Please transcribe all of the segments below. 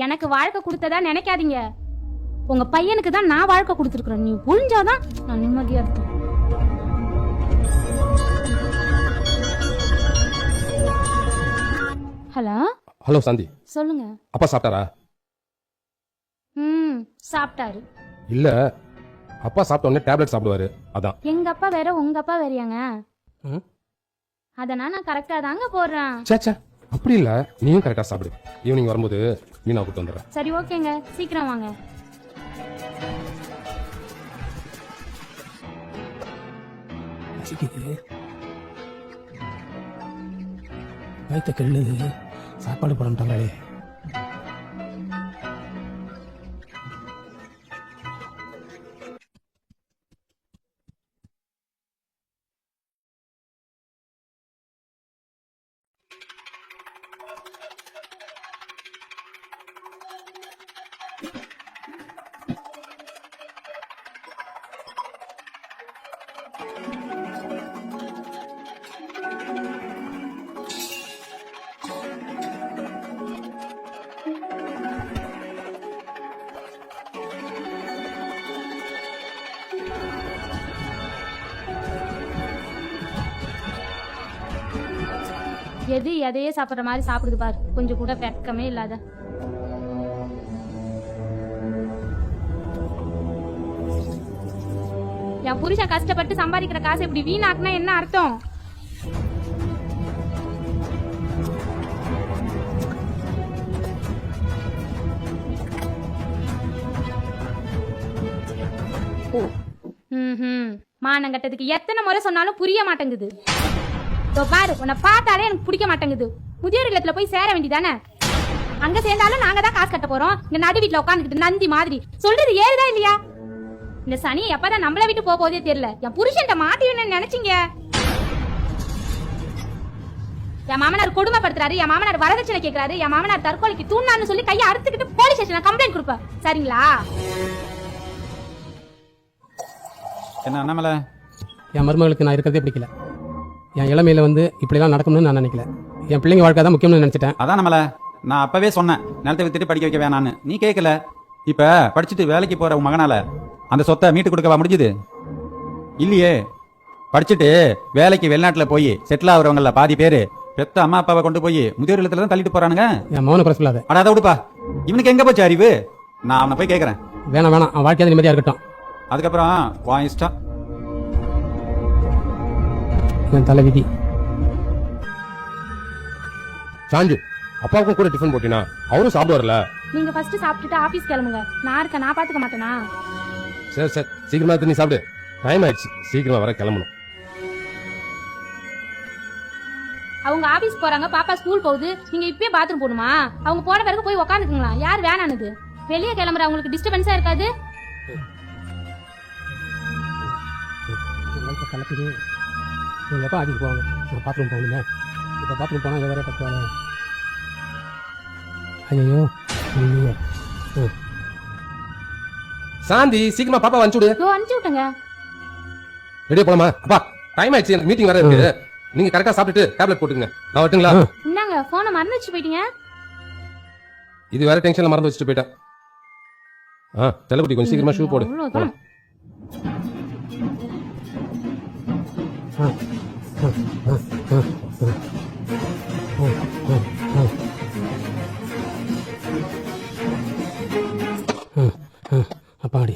எனக்கு வாழ்க்கை கொடுத்ததா நினைக்காதீங்க. உங்க பையனுக்கு தான் நான் வாழ்க்கை கொடுத்துருக்குறேன். நீ புரிஞ்சாதான் நான் நிம்மதியா இருக்கேன். ஹலோ ஹலோ சாந்தி, சொல்லுங்க. அப்பா சாப்பிட்டாரா? சாப்பிட்டாரு. இல்ல, அப்பா சாப்பிட்ட உடனே டேப்லெட் சாப்பிடுவாரு, அதான். எங்க அப்பா வேற உங்க அப்பா வேறையாங்க? அதனா நான் கரெக்டா தாங்க போடுறேன். சேச்சா, அப்படி இல்ல, நீயும் கரெக்டா சாப்பிடு. ஈவினிங் வரும்போது மீனா கூட்டு வந்துடுறேன். சரி ஓகேங்க, சீக்கிரம் வாங்க. வயிற்ற கெள்ளுது, சாப்பாடு போடட்டாங்களே. எது எதையே சாப்பிட்ற மாதிரி சாப்பிடுது பாரு, கொஞ்சம் கூட வெக்கமே இல்லாத. என் புருஷன் கஷ்டப்பட்டு சம்பாதிக்கிற காசு இப்படி வீணாக்குனா என்ன அர்த்தம்? மானங்கட்டதுக்கு எத்தனை முறை சொன்னாலும் புரிய மாட்டேங்குது. பாரு, உன்னை பார்த்தாலே எனக்கு பிடிக்க மாட்டேங்குது. முதியோர் இல்லத்துல போய் சேர வேண்டியதானே? அங்க சேர்ந்தாலும் நாங்க தான் காசு கட்ட போறோம். இங்க நடு வீட்டுல உட்காந்துக்கிட்டு நந்தி மாதிரி சொல்றது ஏறுதா இல்லையா? இந்த சனி எப்பதான் நம்மள விட்டு போக போதே தெரியல. என் புருஷன் மாட்டின்னு நினைச்சீங்க. என் மாமனார் கொடுமைப்படுத்துறாரு, என் மாமனார் வரதட்சணை கேட்கிறாரு, என் மாமனார் தற்கொலைக்கு தூண்டான்னு சொல்லி கையை அறுத்துக்கிட்டு போலீஸ் ஸ்டேஷன்ல கம்ப்ளைண்ட் கொடுப்பேன். சரிங்களா? என்ன அண்ணாமலை, என் மருமகளுக்கு நான் இருக்கிறதே பிடிக்கல. என் இளமையில இப்படிலாம் நடக்கும்னு நான் நினைக்கல. என் பிள்ளைங்க வாழ்க்கை தான் முக்கியம்னு நினைச்சிட்டேன். அதான் நம்மள நான் அப்பவே சொன்னேன், நிலத்தை வித்துட்டு படிக்க வைக்க வேணான்னு. நீ கேட்கல. இப்ப படிச்சுட்டு வேலைக்கு போற உன் மகனால அந்த சொத்தை மீட்டு கொடுக்கவா முடிஞ்சுது? இல்லையே. படிச்சுட்டு வேலைக்கு வெளிநாட்டுல போய் செட்டில் ஆகுறவங்கள பாதி பேரு பெத்த அம்மா அப்பாவை கொண்டு போய் முதியோர் இல்லத்துல தான் தள்ளிட்டு போறானுங்க. என் மௌன குறை சொல்லாத. அட அதை விடுப்பா, இவனுக்கு எங்க போச்சு அறிவு? நான் அவனை போய் கேட்கறேன். வேணாம் வேணாம், அவன் வாழ்க்கையாவது நிம்மதியா இருக்கட்டும். அதுக்கப்புறம் வா இஷ்டம். என் தலை விதி. சாஞ்சு, அப்பாவுக்கும் கூட டிஃபன் போட்டினா அவரும் சாப்பிடுவார்ல. நீங்க ஃபர்ஸ்ட் சாப்பிட்டுட்டு ஆபீஸ் கிளம்புங்க. நான் இருக்க, நான் பாத்துக்க மாட்டேனா? சரி சரி, சீக்கிரமா நீ சாப்பிடு. டைம் ஆயிடுச்சு, சீக்கிரமா வர கிளம்பணும். அவங்க ஆபீஸ் போறாங்க, பாப்பா ஸ்கூல் போகுது. நீங்க இப்பயே பாத்ரூம் போகணுமா? அவங்க போன பிறகு போய் உட்காந்துக்குங்களா? யார் வேணானது? வெளியே கிளம்புற அவங்களுக்கு டிஸ்டர்பன்ஸா இருக்காது? கலக்குது. எப்போ ஆஃபீஸ் போவாங்க? நான் பாத்ரூம் போகணுமே. இப்போ பாத்ரூம் போனால் வேற பத்துவாங்க. ஐயோ சாந்தி, சீக்கிரமா பாப்பா அனுப்பிச்சு விடு. அனுப்பிச்சு விட்டுங்க. ரெடியா போலாமா? அப்பா டைம் ஆயிடுச்சு, எனக்கு மீட்டிங் வர இருக்கு. நீங்க கரெக்டா சாப்பிட்டுட்டு டேப்லெட் போட்டுங்க. நான் வரட்டுங்களா? என்னங்க போனை மறந்து வச்சு போயிட்டீங்க? இது வேற டென்ஷன்ல மறந்து வச்சுட்டு போயிட்டேன். தெலகுட்டி கொஞ்சம் சீக்கிரமா ஷூ போடு. அப்பாடி.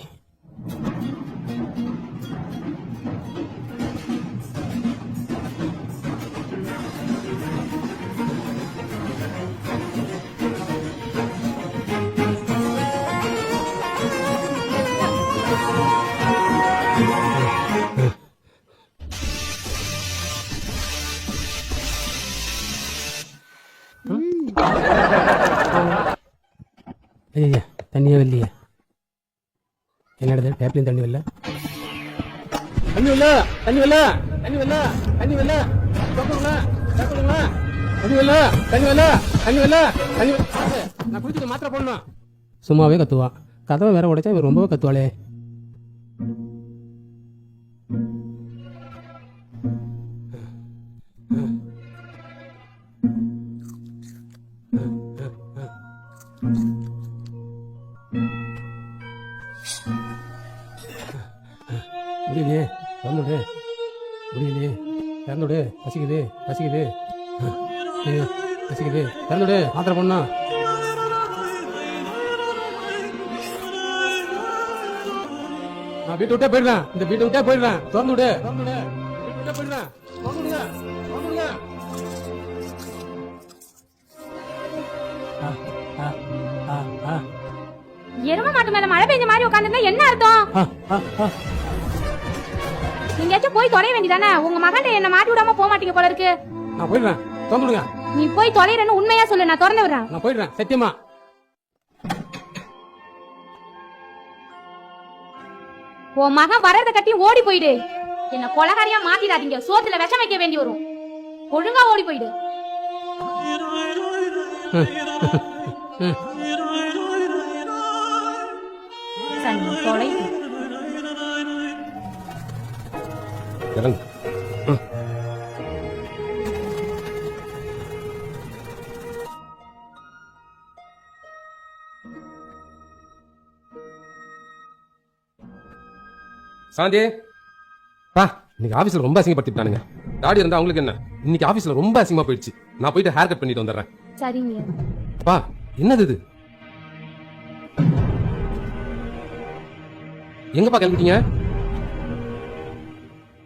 ஐயா தண்ணியே வரலையே. என்னது டேப்லையும் தண்ணி வரல. தண்ணி வரல, தண்ணி வரல, தண்ணி வரல, தண்ணி வரல, தண்ணி வரல, தண்ணி வரல, தண்ணி வரல, தண்ணி வரல. நான் குடிச்சிட்டு மாத்திரை போடணும். சும்மாவே கத்துவா. கதவை வேற உடைச்சா இவன் ரொம்பவே கத்துவாளே. முடியலையே திறந்துடு முடியலையே திறந்துடு பசிக்குது பசிக்குது பசிக்குது திறந்துடு மாத்திரை பண்ணா நான் வீட்டை விட்டே போயிடுறேன் இந்த வீட்டை விட்டே போயிடுறேன் திறந்து விடு வீட்டை விட்டே போயிடுறேன் திறந்துடுங்க எரும மாட்டு மேல மழை பெஞ்ச மாதிரி உட்காந்துருந்தா என்ன அர்த்தம்? நீங்கயாச்சும் போய் தொலைய வேண்டியதானே? உங்க மகன் என்ன மாட்டி விடாம போக மாட்டீங்க போல இருக்கு. நான் போயிடுறேன் திறந்துடுங்க. நீ போய் தொலைறன்னு உண்மையா சொல்லு, நான் திறந்து விடுறேன். நான் போயிடுறேன் சத்தியமா. உன் மகன் வர்றத கட்டி ஓடி போயிடு. என்ன கொலகாரியா மாத்திடாதீங்க, சோத்துல விஷம் வைக்க வேண்டி வரும். ஒழுங்கா ஓடி போயிடு. சரி, தொலை. இறங்கு. சாந்தி பா, இன்னைக்கு ஆபீஸ்ல ரொம்ப அசிங்கப்படுத்திட்டானுங்க. தாடி இருந்தா அவங்களுக்கு என்ன, இன்னைக்கு ஆபீஸ்ல ரொம்ப அசிங்கமா போயிடுச்சு. நான் போயிட்டு ஹேர் கட் பண்ணிட்டு வந்துடுறேன். சரிங்க. பா, என்னது இது? எங்கப்பா கிளம்பிட்டீங்க?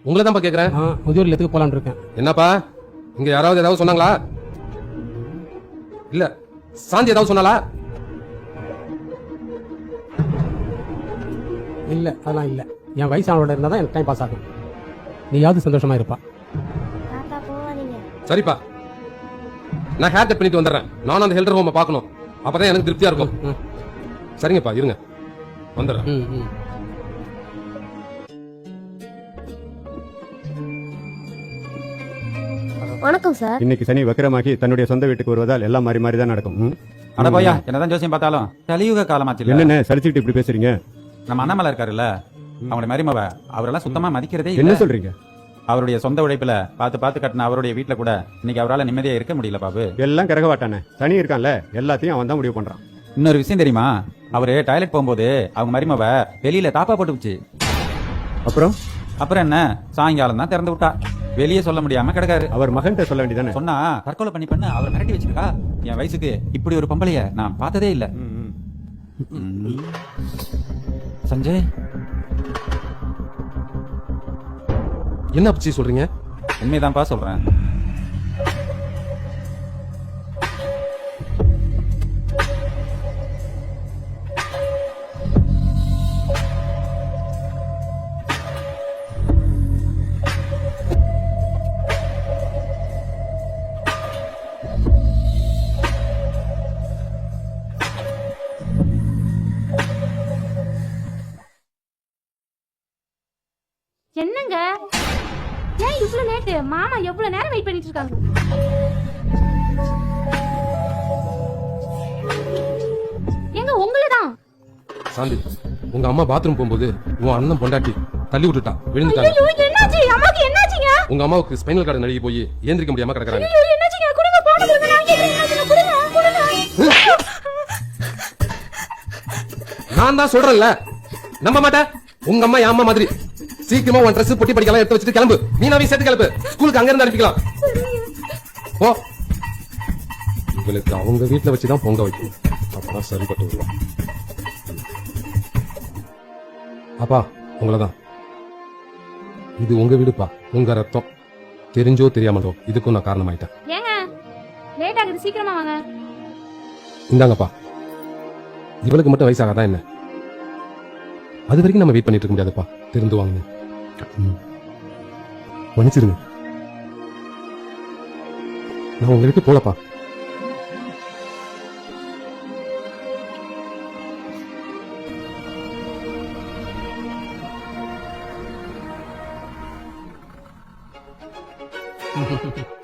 உங்களை தான்ப்பா கேக்குறேன். முதியோர் இல்லத்துக்கு போலான்னு இருக்கேன். என்னப்பா, இங்க யாராவது ஏதாவது சொன்னாங்களா? இல்ல சாந்தி ஏதாவது சொன்னாலா? இல்ல அதெல்லாம் இல்ல. என் வயசானோட இருந்தா தான் எனக்கு டைம் பாஸ் ஆகும். நீயாவது சந்தோஷமா இருப்பா. சரிப்பா, நான் ஹேர் கட் பண்ணிட்டு வந்துடுறேன். நானும் அந்த ஹெல்டர் ஹோமை பார்க்கணும். அப்பதான் எனக்கு திருப்தியா இருக்கும். சரிங்கப்பா, இருங்க வந்துடுறேன். வணக்கம் சார். இன்னைக்கு சனி வக்கரமாகி தன்னுடைய சொந்த வீட்டுக்கு வருவதால் எல்லாம் மாறி மாறி தான் நடக்கும். அட போயா, என்னதான் ஜோசியம் பார்த்தாலும் கலியுக காலமாச்சு. என்னென்ன சலிச்சுக்கிட்டு இப்படி பேசுறீங்க? நம்ம அண்ணாமலை இருக்காருல்ல, அவங்களுடைய மருமவ, அவரெல்லாம் சுத்தமா மதிக்கிறதே என்ன இல்ல. சொல்றீங்க? அவருடைய சொந்த உழைப்புல பார்த்து கட்டின அவருடைய வீட்டுல கூட இன்னைக்கு அவரால் நிம்மதியா இருக்க முடியல பாபு. எல்லாம் கரகவாட்டானே. சனி இருக்கான்ல, எல்லாத்தையும் அவன் தான் முடிவு பண்றான். இன்னொரு விஷயம் தெரியுமா, அவரு டாய்லெட் போகும்போது அவங்க மருமவ வெளியில தாப்பா போட்டுச்சு. அப்புறம் என்ன, சாயங்காலம் தான் திறந்து விட்டா. வெளியே சொல்ல முடியாம கிடக்காரு. அவர் மகன்கிட்ட சொல்ல வேண்டியதானே? சொன்னா தற்கொலை பண்ணி அவர் மிரட்டி வச்சிருக்கா. என் வயசுக்கு இப்படி ஒரு பொம்பளைய நான் பார்த்ததே இல்ல. சஞ்சய், என்ன பச்சி சொல்றீங்க? உண்மைதான்ப்பா சொல்றேன். என்னங்க ஏன் இவ்வளவு லேட்டு? மாமா எவ்வளவு நேரம் வெயிட் பண்ணிட்டு இருக்காங்க. எங்க உங்களதான்? சாந்தி, உங்க அம்மா பாத்ரூம் போகும்போது உன் அண்ணன் பொண்டாட்டி தள்ளி விட்டுட்டா, விழுந்துட்டாங்க. ஐயோ, என்னாச்சு அம்மாக்கு? என்னாச்சுங்க? உங்க அம்மாவுக்கு ஸ்பைனல் கார்டு நழுவி போய் ஏந்திரிக்க முடியாம கிடக்குறாங்க. ஐயோ, என்னாச்சுங்க? கொடுங்க, போன கொடுங்க. நான் கேக்குறேன், கொடுங்க. நான் தான் சொல்றேன்ல, நம்ப மாட்டேன். உங்க அம்மா என் அம்மா மாதிரி. சீக்கிரமா உன் ட்ரெஸ் பொட்டி படிக்கலாம் எடுத்து வச்சுட்டு கிளம்பு. மீனாவையும் சேர்த்து கிளம்பு. ஸ்கூலுக்கு அங்க இருந்து அனுப்பிக்கலாம். ஓ, உங்களுக்கு அவங்க வீட்டுல வச்சுதான் பொங்க வைக்கணும். அப்பதான் சரிப்பட்டு வருவான். அப்பா, உங்களதான். இது உங்க வீடுப்பா, உங்க ரத்தம். தெரிஞ்சோ தெரியாமலோ இதுக்கும் நான் காரணமாயிட்டேன். ஏங்க லேட் ஆகுது, சீக்கிரமா வாங்க. இந்தாங்கப்பா, இவளுக்கு மட்டும் வயசாகாதான் என்ன? அது வரைக்கும் நம்ம வெயிட் பண்ணிட்டு இருக்க முடியாதுப்பா. திருந்து வாங்க. மன்னிச்சிருங்க, நான் உங்க வீட்டு போலப்பா. ம்